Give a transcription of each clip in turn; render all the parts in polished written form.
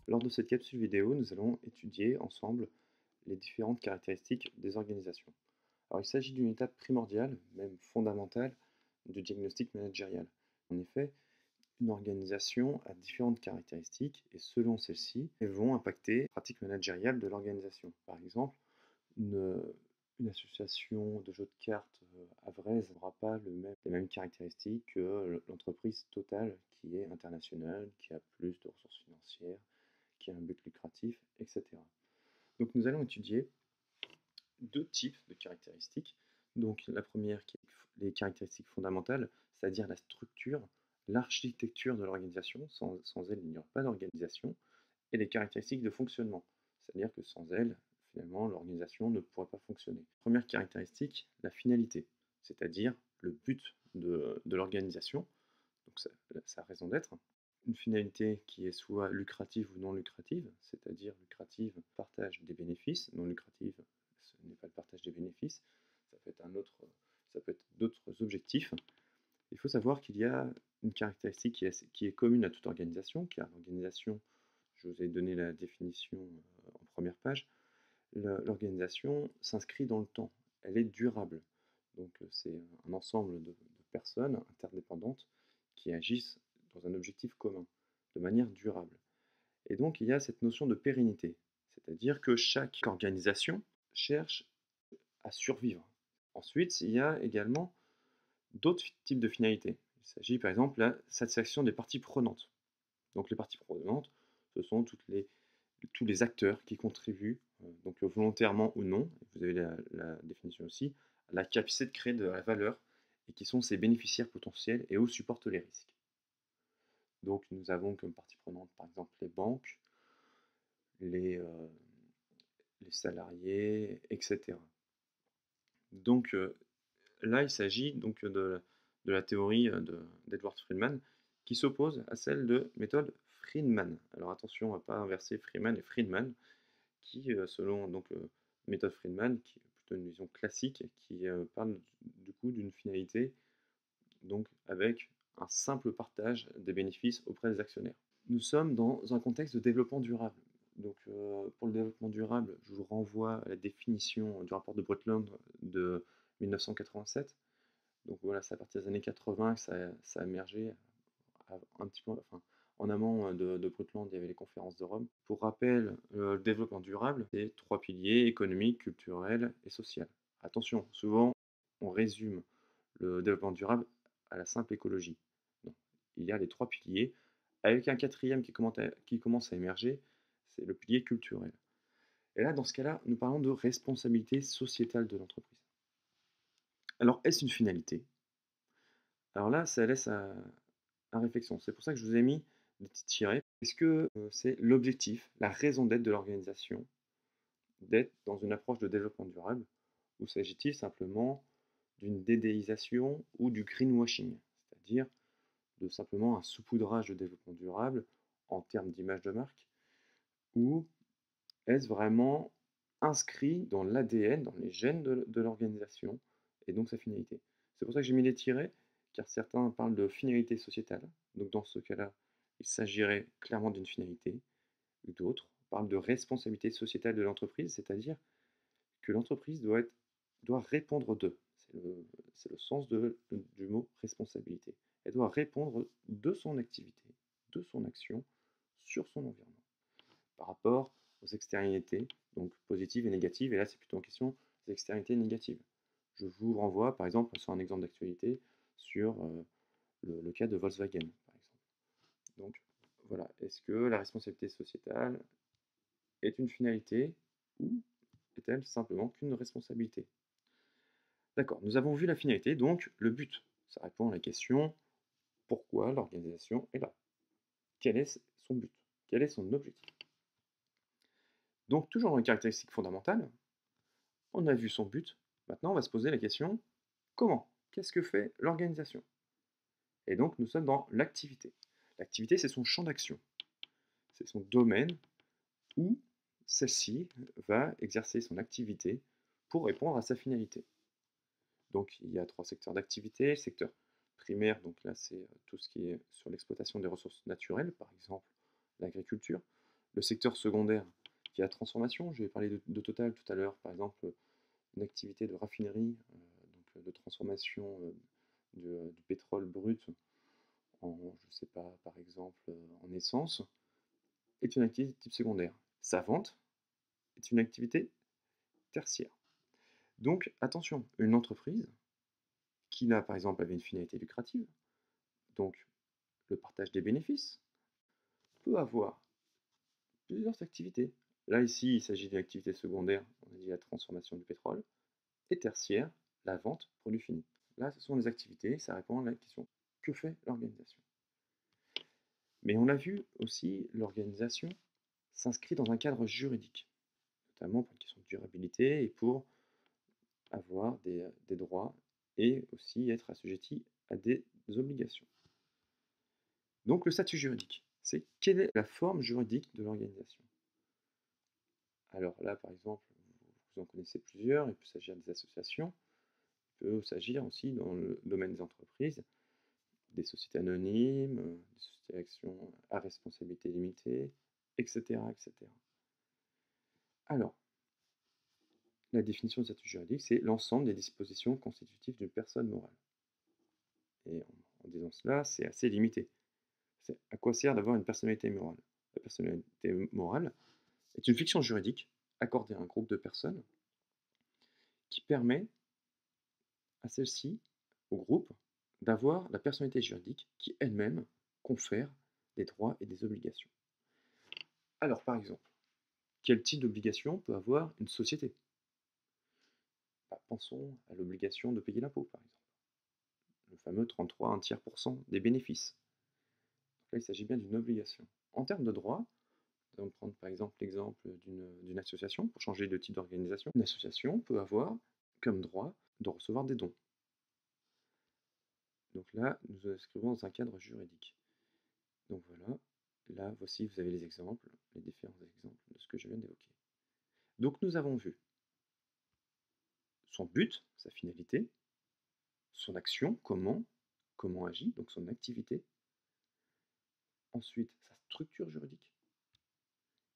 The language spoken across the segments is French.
Lors de cette capsule vidéo, nous allons étudier ensemble les différentes caractéristiques des organisations. Alors, il s'agit d'une étape primordiale, même fondamentale, du diagnostic managérial. En effet, une organisation a différentes caractéristiques et selon celles-ci, elles vont impacter la pratique managériale de l'organisation. Par exemple, une, une association de jeux de cartes havraise n'aura pas les mêmes caractéristiques que l'entreprise totale qui est internationale, qui a plus de ressources financières, qui a un but lucratif, etc. Donc nous allons étudier deux types de caractéristiques. Donc la première qui est les caractéristiques fondamentales, c'est-à-dire la structure, l'architecture de l'organisation. Sans elle, il n'y aura pas d'organisation. Et les caractéristiques de fonctionnement, c'est-à-dire que sans elles, finalement, l'organisation ne pourrait pas fonctionner. Première caractéristique, la finalité, c'est-à-dire le but de l'organisation, donc sa raison d'être. Une finalité qui est soit lucrative ou non lucrative, c'est-à-dire lucrative, partage des bénéfices, non lucrative, ce n'est pas le partage des bénéfices, ça peut être ça peut être d'autres objectifs. Il faut savoir qu'il y a une caractéristique qui est commune à toute organisation, car l'organisation, je vous ai donné la définition en première page, l'organisation s'inscrit dans le temps, elle est durable. Donc c'est un ensemble de personnes interdépendantes qui agissent dans un objectif commun, de manière durable. Et donc il y a cette notion de pérennité, c'est-à-dire que chaque organisation cherche à survivre. Ensuite, il y a également d'autres types de finalités. Il s'agit par exemple de la satisfaction des parties prenantes. Donc les parties prenantes, ce sont tous les acteurs qui contribuent, donc volontairement ou non, vous avez la définition aussi, à la capacité de créer de la valeur et qui sont ses bénéficiaires potentiels et où supportent les risques. Donc nous avons comme partie prenante par exemple les banques, les, euh, les salariés, etc. Donc là, il s'agit donc de la théorie d'Edward Friedman qui s'oppose à celle de méthode Friedman. Alors attention à ne pas inverser Freeman et Friedman, qui, selon donc, méthode Friedman, qui est plutôt une vision classique, qui parle du coup d'une finalité donc avec un simple partage des bénéfices auprès des actionnaires. Nous sommes dans un contexte de développement durable. Donc, pour le développement durable, je vous renvoie à la définition du rapport de Brundtland de 1987. Donc voilà, c'est à partir des années 80 que ça a émergé un petit peu, enfin, en amont de Brundtland, il y avait les conférences de Rome. Pour rappel, le développement durable, c'est trois piliers: économique, culturel et social. Attention, souvent, on résume le développement durable à la simple écologie. Non, il y a les trois piliers, avec un quatrième qui commence à émerger, c'est le pilier culturel. Et là, dans ce cas-là, nous parlons de responsabilité sociétale de l'entreprise. Alors, est-ce une finalité? Alors là, ça laisse à réflexion. C'est pour ça que je vous ai mis des petits tirets. Est-ce que c'est l'objectif, la raison d'être de l'organisation, d'être dans une approche de développement durable, ou s'agit-il simplement d'une dédéisation ou du greenwashing, c'est-à-dire de simplement un saupoudrage de développement durable en termes d'image de marque, ou est-ce vraiment inscrit dans l'ADN, dans les gènes de l'organisation, et donc sa finalité? C'est pour ça que j'ai mis les tirets, car certains parlent de finalité sociétale, donc dans ce cas-là, il s'agirait clairement d'une finalité, ou d'autres parlent de responsabilité sociétale de l'entreprise, c'est-à-dire que l'entreprise doit répondre d'eux. C'est le sens du mot responsabilité. Elle doit répondre de son activité, de son action sur son environnement par rapport aux externalités, donc positives et négatives. Et là, c'est plutôt en question des externalités négatives. Je vous renvoie, par exemple, sur un exemple d'actualité, sur le cas de Volkswagen, par exemple. Donc, voilà. Est-ce que la responsabilité sociétale est une finalité ou est-elle simplement qu'une responsabilité? D'accord, nous avons vu la finalité, donc le but. Ça répond à la question pourquoi l'organisation est là. Quel est son but? Quel est son objectif? Donc, toujours dans les caractéristiques fondamentales, on a vu son but. Maintenant, on va se poser la question comment? Qu'est-ce que fait l'organisation? Et donc, nous sommes dans l'activité. L'activité, c'est son champ d'action. C'est son domaine où celle-ci va exercer son activité pour répondre à sa finalité. Donc, il y a trois secteurs d'activité. Le secteur primaire, donc là, c'est tout ce qui est sur l'exploitation des ressources naturelles, par exemple l'agriculture. Le secteur secondaire, qui est la transformation, je vais parler de Total tout à l'heure, par exemple, une activité de raffinerie, donc de transformation du pétrole brut en, je sais pas, par exemple, en essence, est une activité de type secondaire. Sa vente est une activité tertiaire. Donc attention, une entreprise qui là, par exemple, avait une finalité lucrative, donc le partage des bénéfices, peut avoir plusieurs activités. Là, ici, il s'agit d'une activité secondaire, on a dit la transformation du pétrole, et tertiaire, la vente produits finis. Là, ce sont les activités, ça répond à la question que fait l'organisation. Mais on l'a vu aussi, l'organisation s'inscrit dans un cadre juridique, notamment pour une question de durabilité et pour avoir des droits et aussi être assujetti à des obligations. Donc le statut juridique, c'est quelle est la forme juridique de l'organisation. Alors là, par exemple, vous en connaissez plusieurs, il peut s'agir des associations, il peut s'agir aussi dans le domaine des entreprises, des sociétés anonymes, des sociétés d'actions à responsabilité limitée, etc., etc. Alors, la définition de statut juridique, c'est l'ensemble des dispositions constitutives d'une personne morale. Et en disant cela, c'est assez limité. C'est à quoi sert d'avoir une personnalité morale? La personnalité morale est une fiction juridique accordée à un groupe de personnes qui permet à celle-ci, au groupe, d'avoir la personnalité juridique qui elle-même confère des droits et des obligations. Alors par exemple, quel type d'obligation peut avoir une société? Pensons à l'obligation de payer l'impôt par exemple, le fameux 33 1 tiers % des bénéfices. Donc là il s'agit bien d'une obligation. En termes de droit, nous allons prendre par exemple l'exemple d'une association, pour changer de type d'organisation. Une association peut avoir comme droit de recevoir des dons. Donc là, nous nous inscrivons dans un cadre juridique. Donc voilà, là voici, vous avez les exemples, les différents exemples de ce que je viens d'évoquer. Donc nous avons vu son but, sa finalité, son action, comment agit, donc son activité. Ensuite, sa structure juridique.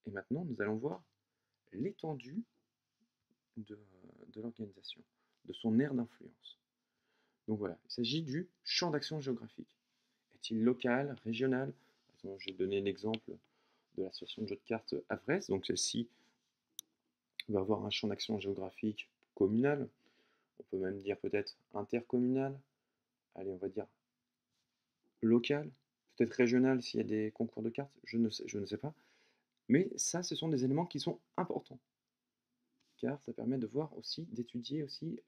Et maintenant, nous allons voir l'étendue de l'organisation, de son aire d'influence. Donc voilà, il s'agit du champ d'action géographique. Est-il local, régional? Par exemple, j'ai donné l'exemple de l'association de jeux de cartes Avres, donc celle-ci va avoir un champ d'action géographique communal, on peut même dire peut-être intercommunal, allez, on va dire local, peut-être régional s'il y a des concours de cartes, je ne sais pas. Mais ça, ce sont des éléments qui sont importants, car ça permet de voir aussi, d'étudier aussi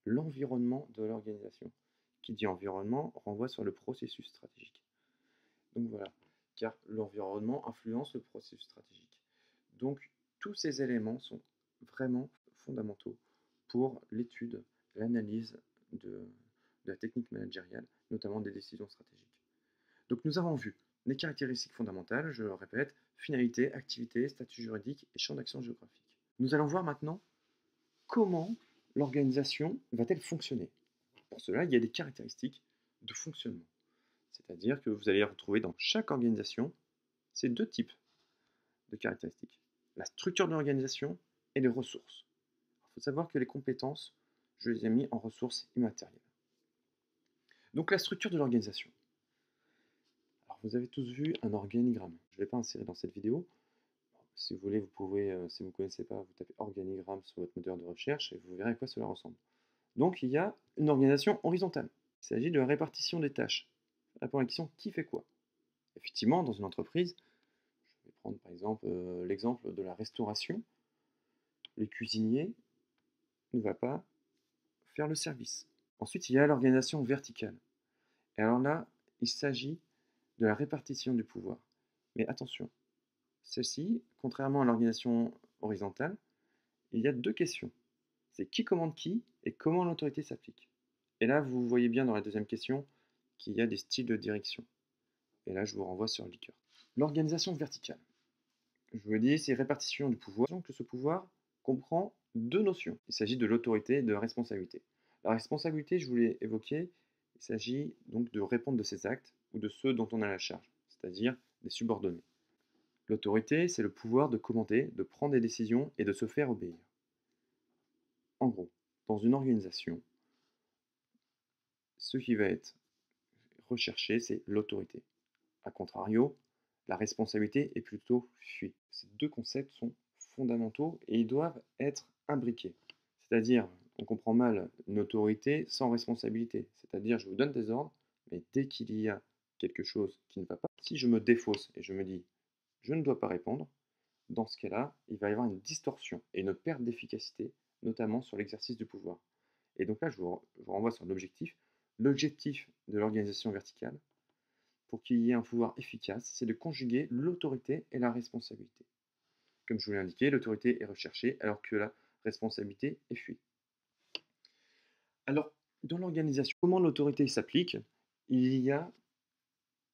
l'environnement de l'organisation. Qui dit environnement renvoie sur le processus stratégique. Donc voilà, car l'environnement influence le processus stratégique. Donc tous ces éléments sont vraiment fondamentaux pour l'étude, l'analyse de la technique managériale, notamment des décisions stratégiques. Donc nous avons vu les caractéristiques fondamentales, je le répète, finalité, activité, statut juridique et champ d'action géographique. Nous allons voir maintenant comment l'organisation va-t-elle fonctionner. Pour cela, il y a des caractéristiques de fonctionnement. C'est-à-dire que vous allez retrouver dans chaque organisation ces deux types de caractéristiques. La structure de l'organisation et les ressources. Il faut savoir que les compétences, je les ai mis en ressources immatérielles. Donc la structure de l'organisation. Alors vous avez tous vu un organigramme. Je ne vais pas insérer dans cette vidéo. Si vous voulez, vous pouvez, si vous ne connaissez pas, vous tapez organigramme sur votre moteur de recherche et vous verrez à quoi cela ressemble. Donc il y a une organisation horizontale. Il s'agit de la répartition des tâches. Répond à la question qui fait quoi. Effectivement, dans une entreprise, je vais prendre par exemple l'exemple de la restauration. Le cuisinier ne va pas faire le service. Ensuite, il y a l'organisation verticale. Et alors là, il s'agit de la répartition du pouvoir. Mais attention, celle-ci, contrairement à l'organisation horizontale, il y a deux questions. C'est qui commande qui et comment l'autorité s'applique. Et là, vous voyez bien dans la deuxième question qu'il y a des styles de direction. Et là, je vous renvoie sur Likert. L'organisation verticale. Je vous l'ai dit, c'est répartition du pouvoir. Donc, ce pouvoir comprend deux notions. Il s'agit de l'autorité et de la responsabilité. La responsabilité, je vous l'ai évoqué, il s'agit donc de répondre de ses actes ou de ceux dont on a la charge, c'est-à-dire des subordonnés. L'autorité, c'est le pouvoir de commander, de prendre des décisions et de se faire obéir. En gros, dans une organisation, ce qui va être recherché, c'est l'autorité. A contrario, la responsabilité est plutôt fuite. Ces deux concepts sont fondamentaux et ils doivent être imbriqués. C'est-à-dire, on comprend mal une autorité sans responsabilité. C'est-à-dire, je vous donne des ordres, mais dès qu'il y a quelque chose qui ne va pas, si je me défausse et je me dis, je ne dois pas répondre, dans ce cas-là, il va y avoir une distorsion et une perte d'efficacité, notamment sur l'exercice du pouvoir. Et donc là, je vous renvoie sur l'objectif. L'objectif de l'organisation verticale, pour qu'il y ait un pouvoir efficace, c'est de conjuguer l'autorité et la responsabilité. Comme je vous l'ai indiqué, l'autorité est recherchée alors que la responsabilité est fuie. Alors, dans l'organisation, comment l'autorité s'applique? Il y a,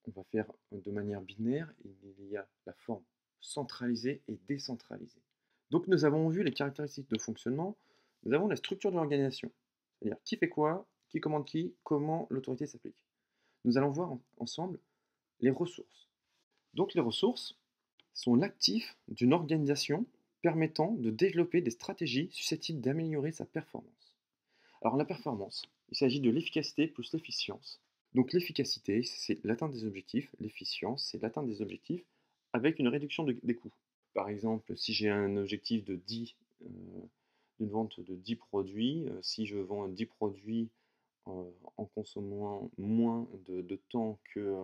on va faire de manière binaire, il y a la forme centralisée et décentralisée. Donc nous avons vu les caractéristiques de fonctionnement, nous avons la structure de l'organisation, c'est-à-dire qui fait quoi, qui commande qui, comment l'autorité s'applique. Nous allons voir ensemble les ressources. Donc les ressources sont l'actif d'une organisation permettant de développer des stratégies susceptibles d'améliorer sa performance. Alors la performance, il s'agit de l'efficacité plus l'efficience. Donc l'efficacité, c'est l'atteinte des objectifs, l'efficience, c'est l'atteinte des objectifs avec une réduction des coûts. Par exemple, si j'ai un objectif de 10, d'une vente de 10 produits, si je vends 10 produits en consommant moins de temps que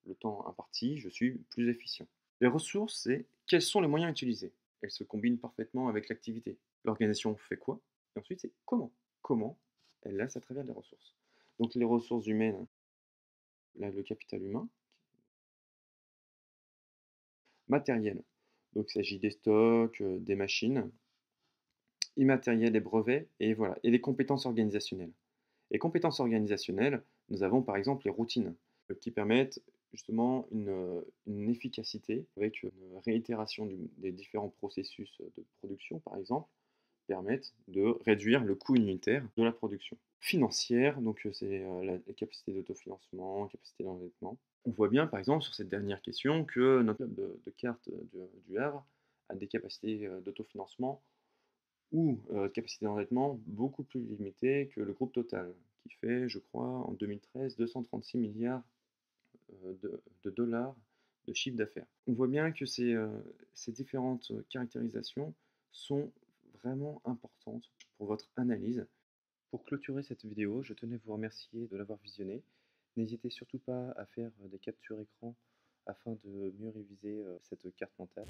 le temps imparti, je suis plus efficient. Les ressources, c'est quels sont les moyens utilisés. Elles se combinent parfaitement avec l'activité. L'organisation fait quoi? Et ensuite, c'est comment. Comment elle laisse à travers les ressources. Donc les ressources humaines, là, le capital humain, matériel. Donc il s'agit des stocks, des machines, immatériel, des brevets, et voilà. Et les compétences organisationnelles. Les compétences organisationnelles, nous avons par exemple les routines qui permettent justement une efficacité avec une réitération des différents processus de production, par exemple, permettent de réduire le coût unitaire de la production. Financière, donc c'est la capacité d'autofinancement, capacité d'endettement. On voit bien, par exemple, sur cette dernière question, que notre club de cartes du Havre a des capacités d'autofinancement ou capacité d'endettement beaucoup plus limitée que le groupe Total, qui fait, je crois, en 2013, 236 milliards de dollars de chiffre d'affaires. On voit bien que ces différentes caractérisations sont vraiment importantes pour votre analyse. Pour clôturer cette vidéo, je tenais à vous remercier de l'avoir visionnée. N'hésitez surtout pas à faire des captures écran afin de mieux réviser cette carte mentale.